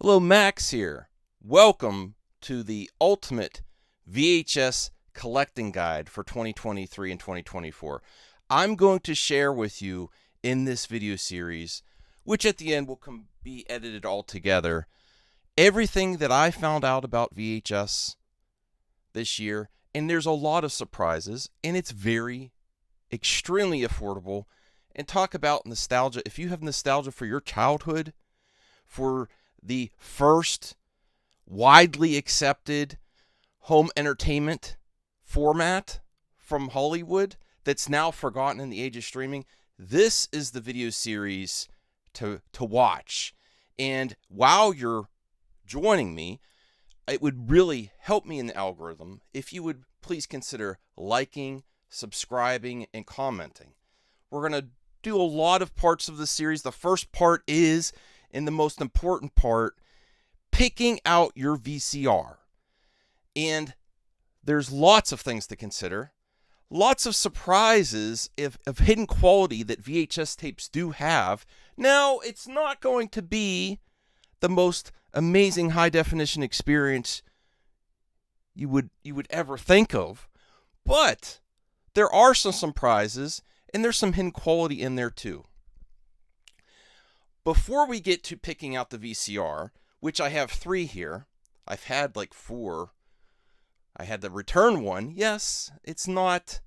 Hello, Max here. Welcome to the ultimate VHS collecting guide for 2023 and 2024. I'm going to share with you in this video series, which at the end will be edited all together, everything that I found out about VHS this year. And there's a lot of surprises, and it's extremely affordable. And talk about nostalgia. If you have nostalgia for your childhood, for the first widely accepted home entertainment format from Hollywood that's now forgotten in the age of streaming, this is the video series to watch. And while you're joining me, it would really help me in the algorithm if you would please consider liking, subscribing, and commenting. We're going to do a lot of parts of the series. The first part is, and the most important part, picking out your VCR. And there's lots of things to consider, lots of surprises of hidden quality that VHS tapes do have. Now, it's not going to be the most amazing high definition experience you would ever think of, but there are some surprises, and there's some hidden quality in there too. Before we get to picking out the VCR, which I have 3 here, I've had like 4. I had the return one. Yes, it's not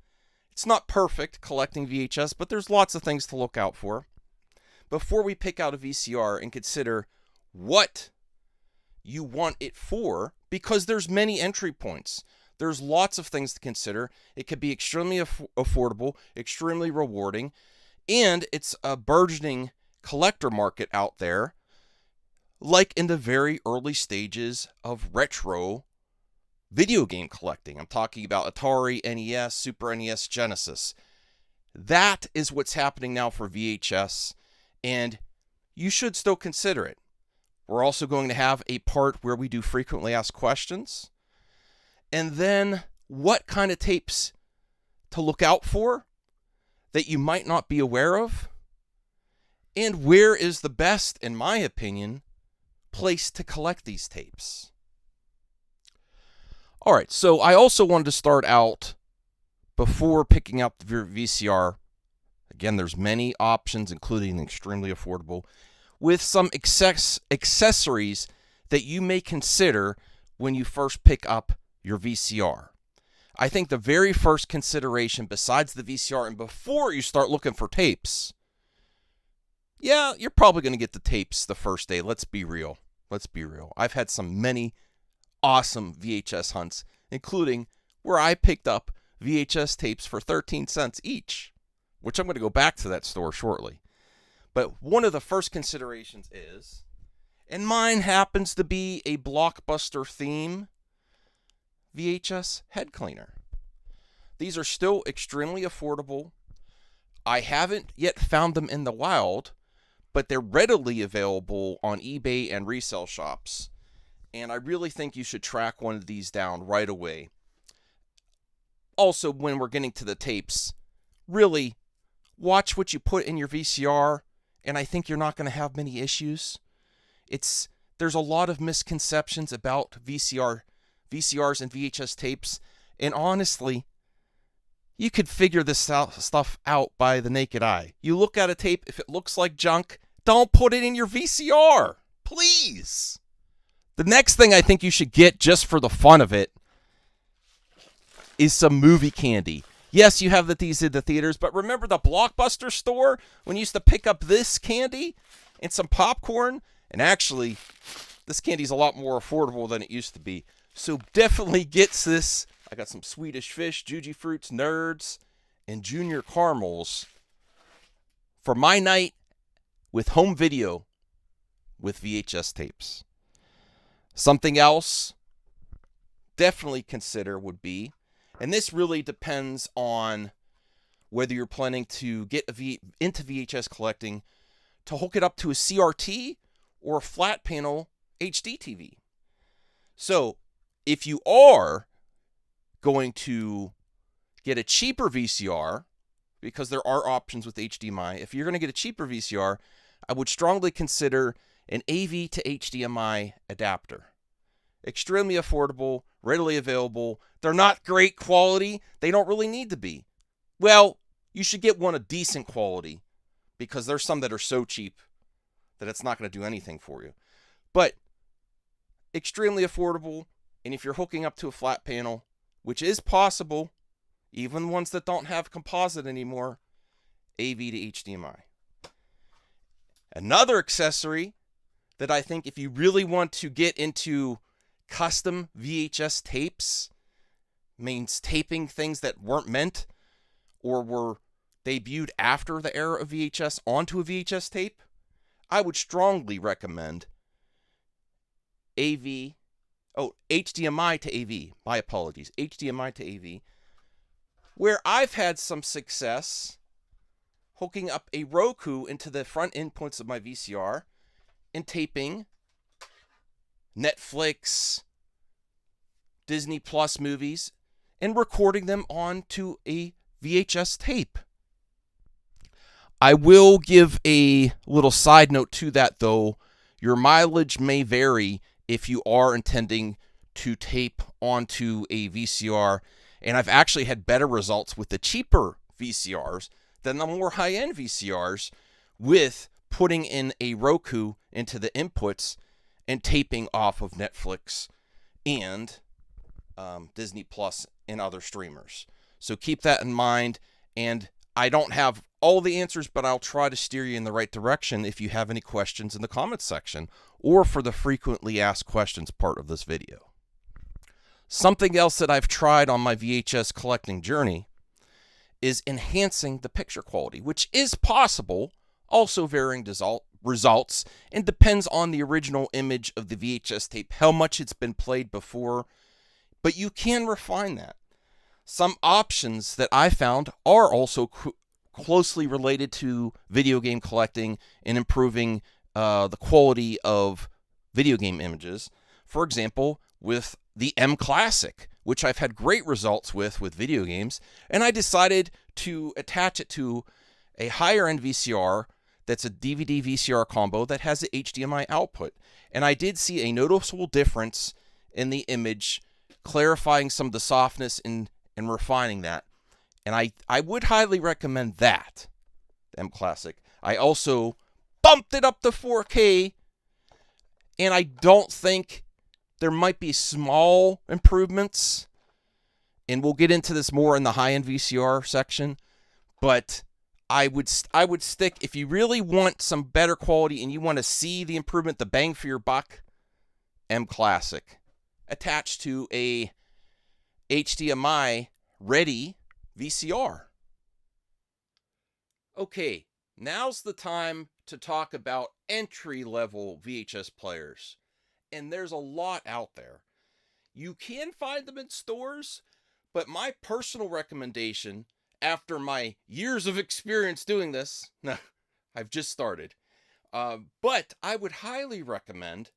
perfect collecting VHS, but there's lots of things to look out for. Before we pick out a VCR and consider what you want it for, because there's many entry points. There's lots of things to consider. It could be extremely affordable, extremely rewarding, and it's a burgeoning collector market out there, like in the very early stages of retro video game collecting. I'm talking about Atari, NES, Super NES, Genesis. That is what's happening now for VHS, and you should still consider it. We're also going to have a part where we do frequently asked questions, and then what kind of tapes to look out for that you might not be aware of, and where is the best, in my opinion, place to collect these tapes. All right, so I also wanted to start out, before picking out the VCR, again, there's many options, including extremely affordable, with some accessories that you may consider when you first pick up your VCR. I think the very first consideration, besides the VCR, and before you start looking for tapes, yeah, you're probably going to get the tapes the first day. Let's be real. I've had many awesome VHS hunts, including where I picked up VHS tapes for 13 cents each, which I'm going to go back to that store shortly. But one of the first considerations is, and mine happens to be a blockbuster theme, VHS head cleaner. These are still extremely affordable. I haven't yet found them in the wild, but they're readily available on eBay and resale shops. And I really think you should track one of these down right away. Also, when we're getting to the tapes, really watch what you put in your VCR, and I think you're not going to have many issues. There's a lot of misconceptions about VCRs and VHS tapes, and honestly, you could figure this stuff out by the naked eye. You look at a tape, if it looks like junk, don't put it in your VCR, please. The next thing I think you should get, just for the fun of it, is some movie candy. Yes, you have these in the theaters, but remember the Blockbuster store when you used to pick up this candy and some popcorn? And actually, this candy's a lot more affordable than it used to be. So definitely gets this. I got some Swedish Fish, Juji Fruits, Nerds, and Junior Caramels for my night with home video with VHS tapes. Something else definitely consider would be, and this really depends on whether you're planning to get into VHS collecting, to hook it up to a CRT or a flat panel HD TV. So if you are going to get a cheaper VCR, because there are options with HDMI, if you're going to get a cheaper VCR, I would strongly consider an AV to HDMI adapter. Extremely affordable, readily available. They're not great quality. They don't really need to be. Well, you should get one of decent quality because there's some that are so cheap that it's not going to do anything for you. But extremely affordable, and if you're hooking up to a flat panel, which is possible, even ones that don't have composite anymore, AV to HDMI. Another accessory that I think if you really want to get into custom VHS tapes, means taping things that weren't meant or were debuted after the era of VHS onto a VHS tape, I would strongly recommend HDMI to AV. My apologies. HDMI to AV. Where I've had some success hooking up a Roku into the front inputs of my VCR and taping Netflix, Disney Plus movies and recording them onto a VHS tape. I will give a little side note to that, though. Your mileage may vary if you are intending to tape onto a VCR, and I've actually had better results with the cheaper VCRs than the more high-end VCRs with putting in a Roku into the inputs and taping off of Netflix and Disney Plus and other streamers. So keep that in mind, and I don't have all the answers, but I'll try to steer you in the right direction if you have any questions in the comments section or for the frequently asked questions part of this video. Something else that I've tried on my VHS collecting journey is enhancing the picture quality, which is possible, also varying results, and depends on the original image of the VHS tape, how much it's been played before, but you can refine that. Some options that I found are also closely related to video game collecting and improving the quality of video game images. For example, with the M Classic, which I've had great results with video games, and I decided to attach it to a higher-end VCR that's a DVD VCR combo that has an HDMI output. And I did see a noticeable difference in the image, clarifying some of the softness and refining that. And I would highly recommend that, the M Classic. I also bumped it up to 4K, and I don't think there might be small improvements, and we'll get into this more in the high-end VCR section, but I would stick, if you really want some better quality and you want to see the improvement, the bang for your buck, M Classic, attached to a HDMI ready VCR. Okay, now's the time to talk about entry-level VHS players. And there's a lot out there. You can find them in stores, but my personal recommendation, after my years of experience doing this, I've just started, but I would highly recommend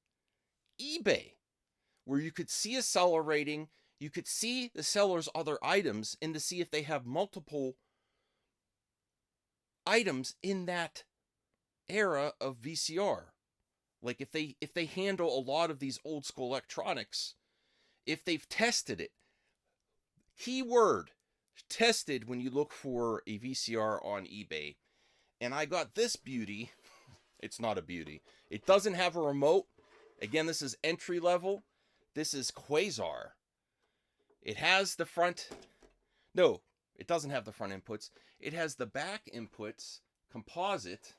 eBay, where you could see a seller rating, you could see the seller's other items, and to see if they have multiple items in that era of VCR. Like if they handle a lot of these old school electronics, if they've tested it. Keyword, tested when you look for a VCR on eBay. And I got this beauty. It's not a beauty. It doesn't have a remote. Again, this is entry level. This is Quasar. It has the front. No, it doesn't have the front inputs. It has the back inputs, composite,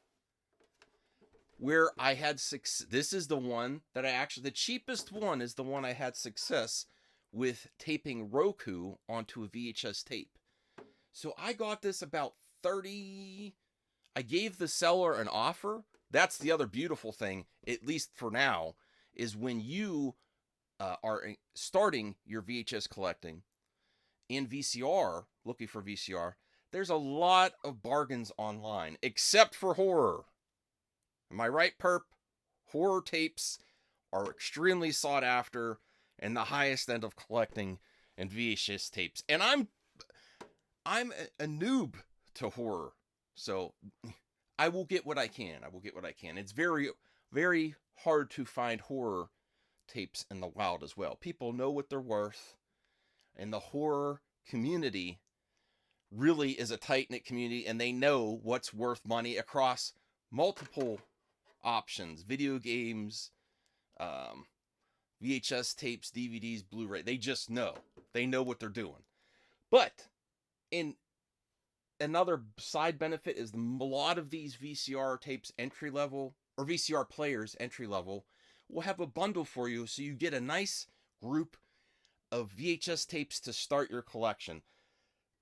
where I had success. This is the one that the cheapest one is the one I had success with taping Roku onto a VHS tape. So I got this about 30. I gave the seller an offer. That's the other beautiful thing, at least for now, is when you are starting your VHS collecting in VCR, looking for VCR, there's a lot of bargains online, except for horror. Am I right, Perp? Horror tapes are extremely sought after and the highest end of collecting and VHS tapes. And I'm a noob to horror, so I will get what I can. It's very very hard to find horror tapes in the wild as well. People know what they're worth, and the horror community really is a tight-knit community, and they know what's worth money across multiple options: video games, VHS tapes, DVDs, Blu-ray. They just know. They know what they're doing. But in another side benefit is a lot of these VCR tapes entry level, or VCR players entry level, will have a bundle for you, so you get a nice group of VHS tapes to start your collection.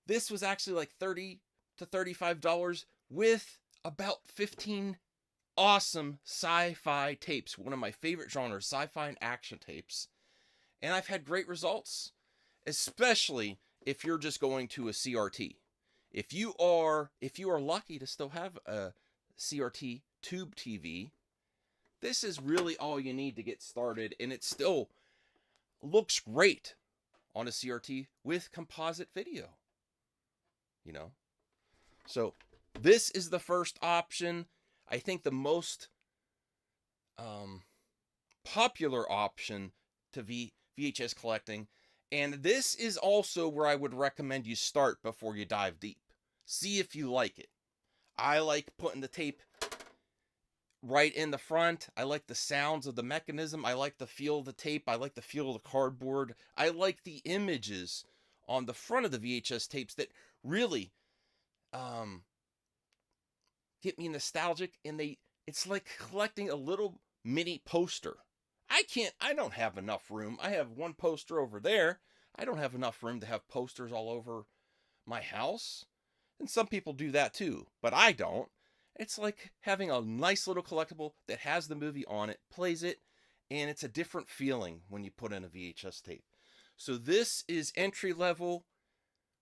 This was actually like $30 to $35 with about 15 awesome sci-fi tapes. One of my favorite genres, sci-fi and action tapes. And I've had great results, especially if you're just going to a CRT. If you are lucky to still have a CRT tube TV, this is really all you need to get started, and it still looks great on a CRT with composite video. You know? So this is the first option. I think the most popular option to VHS collecting. And this is also where I would recommend you start before you dive deep. See if you like it. I like putting the tape right in the front. I like the sounds of the mechanism. I like the feel of the tape. I like the feel of the cardboard. I like the images on the front of the VHS tapes that really get me nostalgic, and it's like collecting a little mini poster. I don't have enough room. I have one poster over there. I don't have enough room to have posters all over my house. And some people do that too, but I don't. It's like having a nice little collectible that has the movie on it, plays it, and it's a different feeling when you put in a VHS tape. So this is entry level,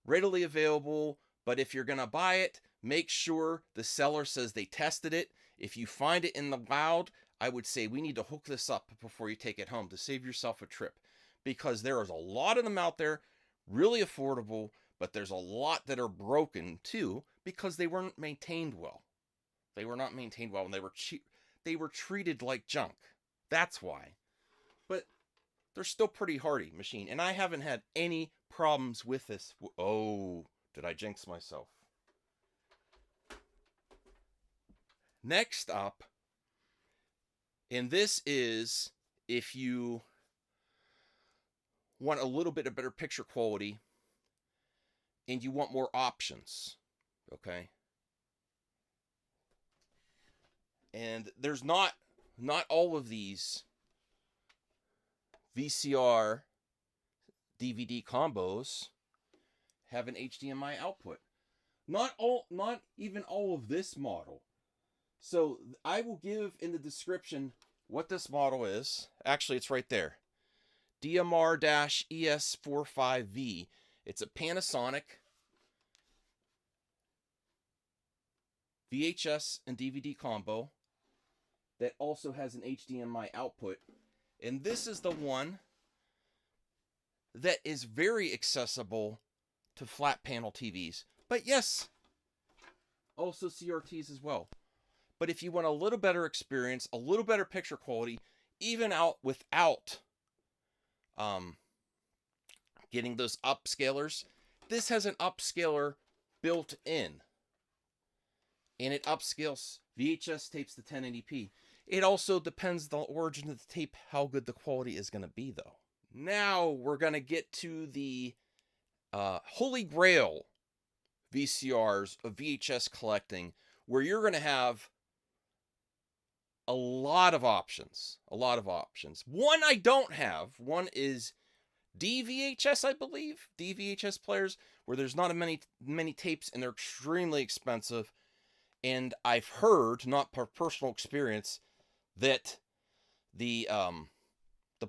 readily available, but if you're going to buy it, make sure the seller says they tested it. If you find it in the wild, I would say we need to hook this up before you take it home to save yourself a trip, because there is a lot of them out there, really affordable, but there's a lot that are broken too because they weren't maintained well. They were not maintained well, and they were cheap. They were treated like junk. That's why. But they're still pretty hardy machine, and I haven't had any problems with this. Oh, did I jinx myself? Next up, and this is if you want a little bit of better picture quality and you want more options, okay? And there's not all of these VCR DVD combos have an HDMI output. Not even all of this model. So I will give in the description what this model is. Actually, it's right there. DMR-ES45V. It's a Panasonic VHS and DVD combo that also has an HDMI output. And this is the one that is very accessible to flat panel TVs. But yes, also CRTs as well. But if you want a little better experience, a little better picture quality, even out without getting those upscalers, this has an upscaler built in. And it upscales VHS tapes to 1080p. It also depends on the origin of the tape, how good the quality is going to be, though. Now we're going to get to the Holy Grail VCRs of VHS collecting, where you're going to have a lot of options. A lot of options. One I don't have. One is DVHS, I believe. DVHS players, where there's not many tapes, and they're extremely expensive. And I've heard, not per personal experience, that the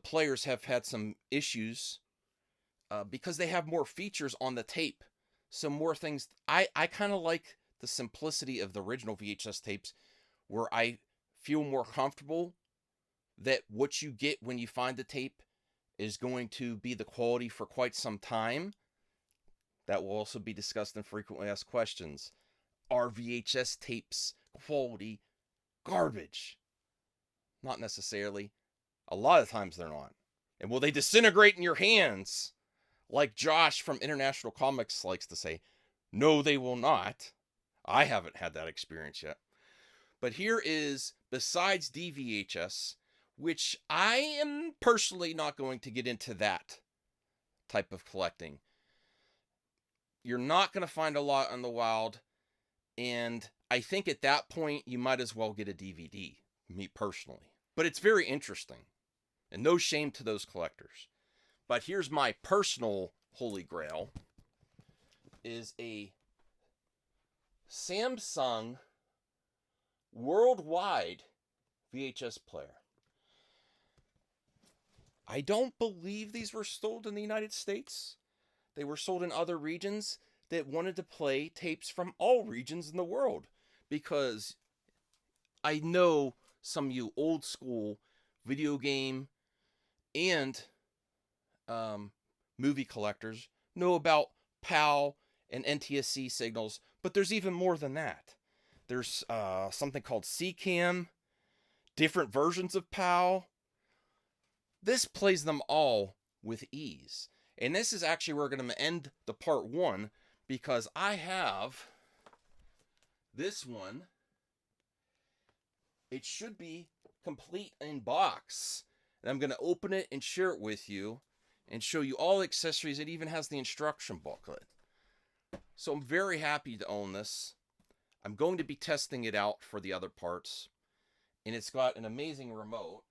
players have had some issues because they have more features on the tape. Some more things. I kind of like the simplicity of the original VHS tapes, where I feel more comfortable that what you get when you find the tape is going to be the quality for quite some time. That will also be discussed in frequently asked questions. Are VHS tapes quality garbage? Not necessarily. A lot of times they're not. And will they disintegrate in your hands? Like Josh from International Comics likes to say, no, they will not. I haven't had that experience yet. But here is, besides DVHS, which I am personally not going to get into that type of collecting. You're not going to find a lot on the wild. And I think at that point, you might as well get a DVD, me personally. But it's very interesting. And no shame to those collectors. But here's my personal holy grail. Is a Samsung worldwide VHS player. I don't believe these were sold in the United States. They were sold in other regions that wanted to play tapes from all regions in the world. Because I know some of you old school video game and movie collectors know about PAL and NTSC signals, but there's even more than that. There's something called CCAM, different versions of PAL. This plays them all with ease. And this is actually where we're going to end the part one, because I have this one. It should be complete in box. And I'm going to open it and share it with you and show you all the accessories. It even has the instruction booklet. So I'm very happy to own this. I'm going to be testing it out for the other parts. And it's got an amazing remote,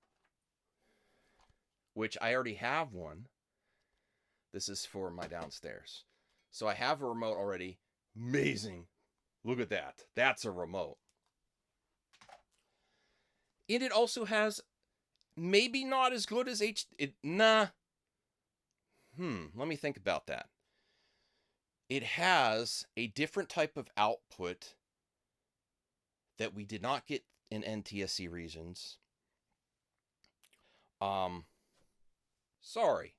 which I already have one. This is for my downstairs. So I have a remote already. Amazing. Look at that. That's a remote. And it also has, maybe not as good as let me think about that. It has a different type of output that we did not get in NTSC regions. Sorry.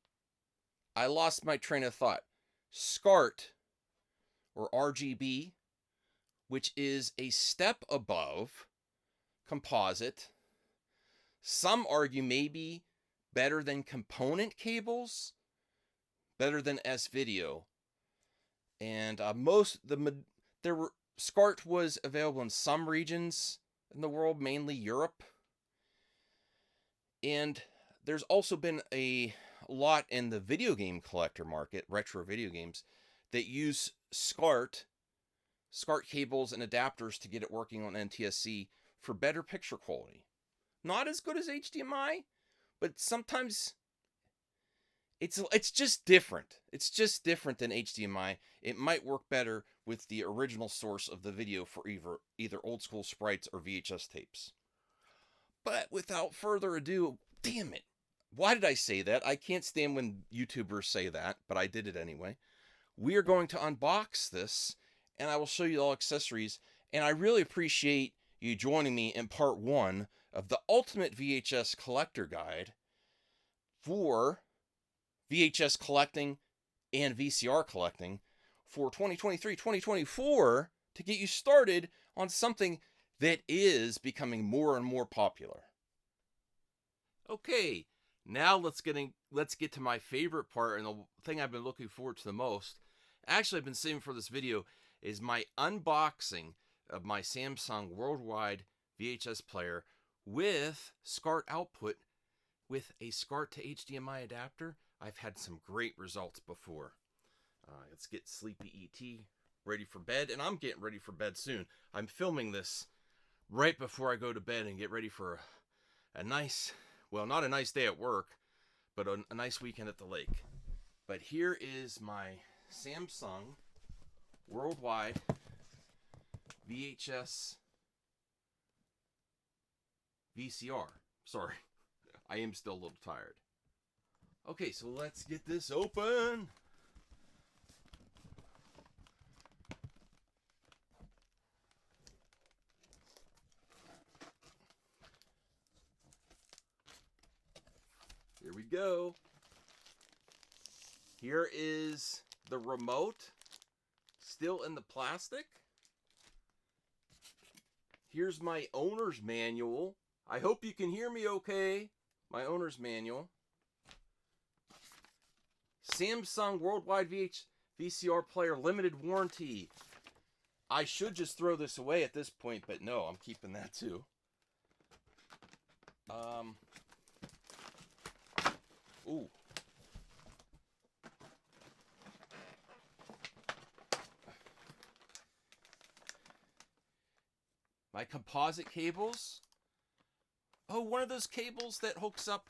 I lost my train of thought. SCART, or RGB, which is a step above composite. Some argue maybe better than component cables, better than S-Video. And SCART was available in some regions in the world, mainly Europe. And there's also been a lot in the video game collector market, retro video games, that use SCART cables and adapters to get it working on NTSC for better picture quality. Not as good as HDMI, but sometimes it's just different. It's just different than HDMI. It might work better with the original source of the video for either old school sprites or VHS tapes. But without further ado, damn it. Why did I say that? I can't stand when YouTubers say that, but I did it anyway. We are going to unbox this, and I will show you all accessories. And I really appreciate you joining me in part one of the Ultimate VHS Collector Guide for VHS collecting and VCR collecting for 2023-2024 to get you started on something that is becoming more and more popular. Okay, now let's get to my favorite part, and the thing I've been looking forward to the most. Actually, I've been saving for this video is my unboxing of my Samsung worldwide VHS player with SCART output with a SCART to HDMI adapter. I've had some great results before. Let's get Sleepy ET ready for bed, and I'm getting ready for bed soon. I'm filming this right before I go to bed and get ready for a nice, well, not a nice day at work, but a nice weekend at the lake. But here is my Samsung worldwide VHS VCR. Sorry, I am still a little tired. Okay, so let's get this open. Here we go. Here is the remote, still in the plastic. Here's my owner's manual. I hope you can hear me okay. My owner's manual. Samsung Worldwide VCR Player Limited Warranty. I should just throw this away at this point, but no, I'm keeping that too. Ooh. My composite cables. Oh, one of those cables that hooks up.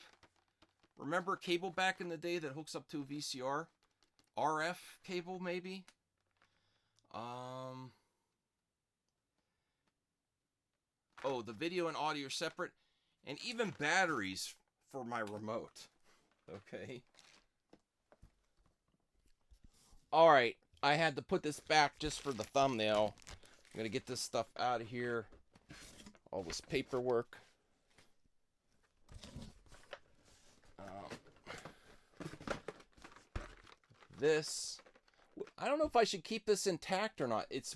Remember a cable back in the day that hooks up to a VCR? RF cable, maybe? Oh, the video and audio are separate. And even batteries for my remote. Okay. Alright, I had to put this back just for the thumbnail. I'm going to get this stuff out of here. All this paperwork. This. I don't know if I should keep this intact or not. It's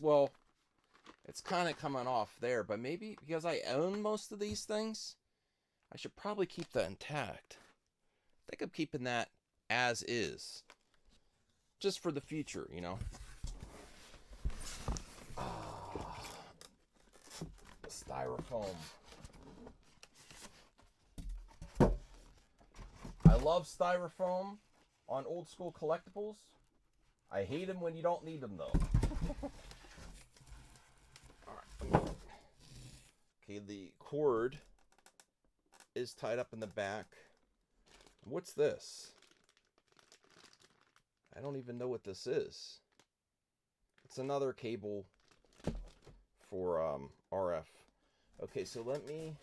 kind of coming off there. But maybe because I own most of these things, I should probably keep that intact. I think I'm keeping that as is. Just for the future, you know. Styrofoam. I love styrofoam on old school collectibles. I hate them when you don't need them, though. Alright. Okay, the cord is tied up in the back. What's this? I don't even know what this is. It's another cable for RF. Okay, so I'm going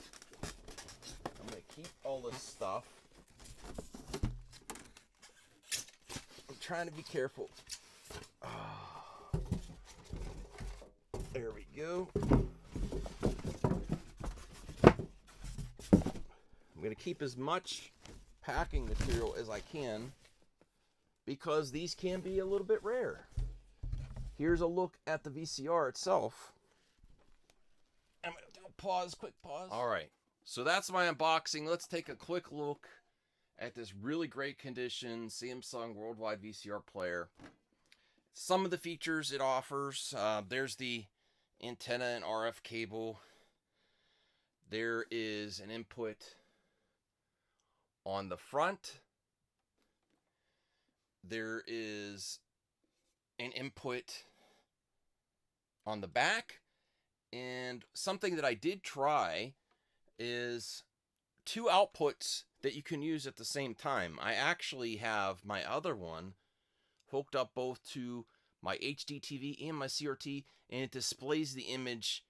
to keep all this stuff. I'm trying to be careful. There we go. I'm going to keep as much packing material as I can because these can be a little bit rare. Here's a look at the VCR itself. I'm going to do a pause, quick pause. All right, so that's my unboxing. Let's take a quick look at this really great condition Samsung Worldwide VCR player. Some of the features it offers, there's the antenna and RF cable. There is an input on the front. There is an input on the back. And something that I did try is 2 outputs that you can use at the same time. I actually have my other one hooked up both to my HD TV and my CRT, and it displays the image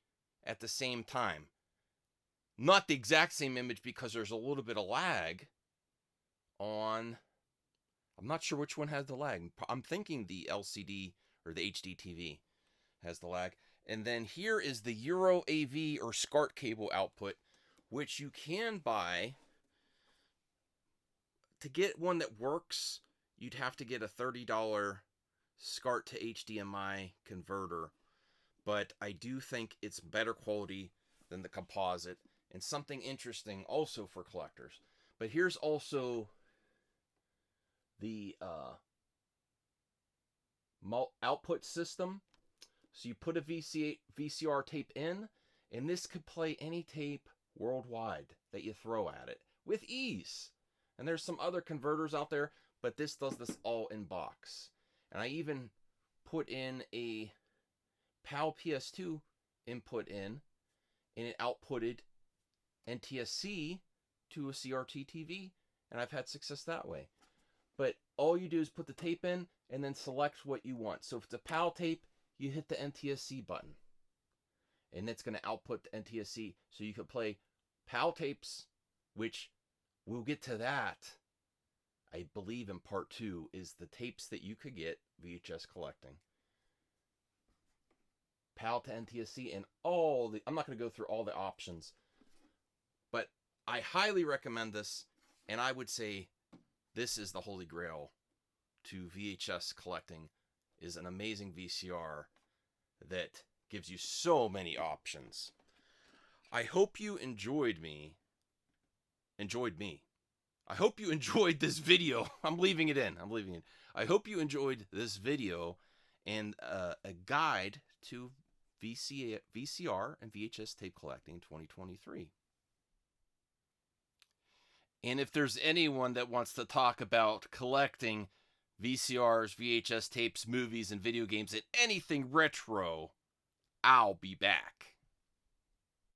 at the same time. Not the exact same image because there's a little bit of lag on, I'm not sure which one has the lag. I'm thinking the LCD or the HD TV has the lag. And then here is the Euro AV or SCART cable output, which you can buy. To get one that works, you'd have to get a $30 SCART to HDMI converter. But I do think it's better quality than the composite, and something interesting also for collectors. But here's also the output system. So you put a VCR tape in, and this could play any tape worldwide that you throw at it with ease. And there's some other converters out there, but this does this all in box. And I even put in a PAL PS2 input in, and it outputted NTSC to a CRT TV, and I've had success that way. But all you do is put the tape in and then select what you want. So if it's a PAL tape, you hit the NTSC button, and it's going to output the NTSC, so you can play PAL tapes, which we'll get to that. I believe in part 2 is the tapes that you could get VHS collecting. PAL to NTSC and all the, I'm not going to go through all the options, but I highly recommend this, and I would say this is the holy grail to VHS collecting, is an amazing VCR that gives you so many options. I hope you enjoyed me enjoyed me. I hope you enjoyed this video. I'm leaving it in. I hope you enjoyed this video and a guide to VCR and VHS tape collecting 2023. And if there's anyone that wants to talk about collecting VCRs, VHS tapes, movies, and video games, and anything retro, I'll be back.